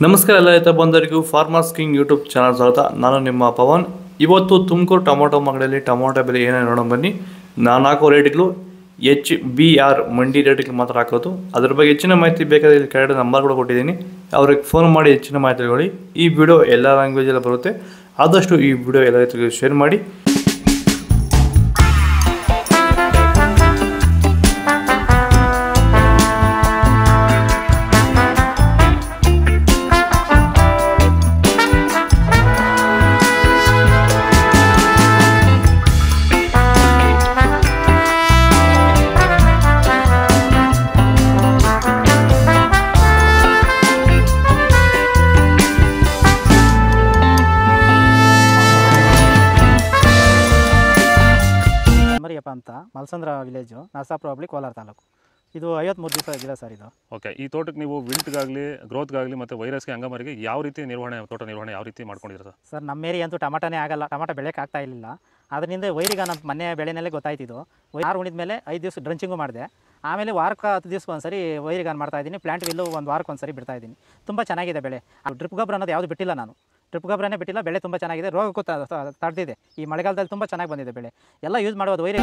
ನಮಸ್ಕಾರ ಎಲ್ಲ ರೈತ ಬಂದವರಿಗೂ ಫಾರ್ಮರ್ಸ್ ಕಿಂಗ್ ಯೂಟ್ಯೂಬ್ ಚಾನಲ್ ಸ್ವಾಗತ. ನಾನು ನಿಮ್ಮ ಪವನ್. ಇವತ್ತು ತುಮಕೂರು ಟೊಮೊಟೊ ಮಾರ್ಕೆಟಲ್ಲಿ ಟೊಮೊಟೊ ಬೆಲೆ ಏನೇನು ನೋಡೋಣ ಬನ್ನಿ. ನಾನು ಹಾಕೋ ರೇಟ್ಗಳು HBR ಮಂಡಿ ರೇಟ್ಗಳು ಮಾತ್ರ ಹಾಕೋದು. ಅದ್ರ ಬಗ್ಗೆ ಹೆಚ್ಚಿನ ಮಾಹಿತಿ ಬೇಕಾದರೆ ಇಲ್ಲಿ ಕೆಳಗಡೆ ನಂಬರ್ ಕೂಡ ಕೊಟ್ಟಿದ್ದೀನಿ, ಅವ್ರಿಗೆ ಫೋನ್ ಮಾಡಿ ಹೆಚ್ಚಿನ ಮಾಹಿತಿ ತಗೊಳ್ಳಿ. ಈ ವಿಡಿಯೋ ಎಲ್ಲ ಲ್ಯಾಂಗ್ವೇಜಲ್ಲಿ ಬರುತ್ತೆ, ಆದಷ್ಟು ಈ ವಿಡಿಯೋ ಎಲ್ಲ ರೈತರಿಗೆ ಶೇರ್ ಮಾಡಿ. ಅಂತ ಮಲ್ಸಂದ್ರ ವಿಲೇಜು, ನರಸಾಪುರ ಹೋಬಳಿ, ಕೋಲಾರ ತಾಲೂಕು. ಇದು 53 ದಿವಸ ಗಿಡ ಸರ್ ಇದು. ಓಕೆ, ಈ ತೋಟಕ್ಕೆ ನೀವು ವಿಲ್ಟ್ಗಾಗಲಿ ಗ್ರೋತ್ಗಾಗಲಿ ಮತ್ತು ವೈರಸ್ಗೆ ಅಂಗಮಾರಿಗೆ ಯಾವ ರೀತಿ ತೋಟ ನಿರ್ವಹಣೆ ಯಾವ ರೀತಿ ಮಾಡ್ಕೊಂಡಿದ್ದೀರಾ ಸರ್? ನಮ್ಮ ಏರಿಯಾ ಅಂತೂ ಟಮಾಟನೇ ಆಗಲ್ಲ, ಟಮಾಟ ಬೆಳೆಯೋಕೆ ಆಗ್ತಾ ಇರಲಿಲ್ಲ. ಅದರಿಂದ ವೈರಿಗ ನಮ್ಮ ಮನೆ ಬೆಳೆನಲ್ಲೇ ಗೊತ್ತಾಯ್ತಿದ್ದು. ಆರು ಉಣಿದ ಮೇಲೆ 5 ದಿವಸ ಡ್ರಂಚಿಂಗು ಮಾಡಿದೆ. ಆಮೇಲೆ ವಾರಕ್ಕೆ 10 ದಿವಸಕ್ಕೆ ಒಂದ್ಸರಿ ವೈರಿಗಾನ್ ಮಾಡ್ತಾಯಿದ್ದೀನಿ. ಪ್ಲಾಂಟ್ ವಿಲ್ಲು ಒಂದು ವಾರಕ್ಕೆ ಒಂದ್ಸರಿ ಬಿಡ್ತಾಯಿದ್ದೀನಿ. ತುಂಬ ಚೆನ್ನಾಗಿದೆ ಬೆಳೆ. ಡ್ರಿಪ್ ಗೊಬ್ಬರ ಅನ್ನೋದು ಯಾವುದು ಬಿಟ್ಟಿಲ್ಲ ನಾನು, ಡ್ರಿಪ್ ಗೊಬ್ಬರನೇ ಬಿಟ್ಟಿಲ್ಲ. ಬೆಳೆ ತುಂಬ ಚೆನ್ನಾಗಿದೆ, ರೋಗಕ್ಕೂ ತಡೆದಿದೆ. ಈ ಮಳೆಗಾಲದಲ್ಲಿ ತುಂಬ ಚೆನ್ನಾಗಿ ಬಂದಿದೆ ಬೆಳೆ. ಎಲ್ಲ ಯೂಸ್ ಮಾಡೋದು ವೈರಿ